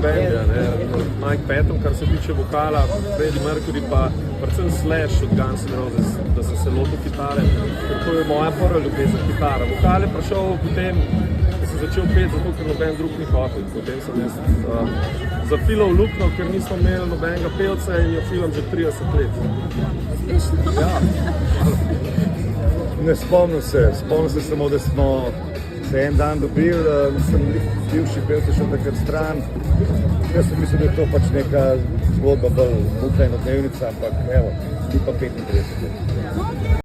band, Mike Patton, kar se tiče vokala, Freddie Mercury pa predvsem Slash od Guns N' Roses, da sem se lotil kitare, ker to je moja prva ljubezen kitara. Vokal je prišel potem, da sem začel peti, zato ker noben drug ni hotel. Potem sem jaz zafilal luknjo, ker nismo imeli nobenega pevca in jo filam že 30 let. Ja. Ne spomnim se samo, da smo se en dan dobili, sem bivši pevci šel takrat stran. Jaz sem mislil, da je to pač neka zgodba bolj muka in odmevnica, ampak evo, ti pa 35 let.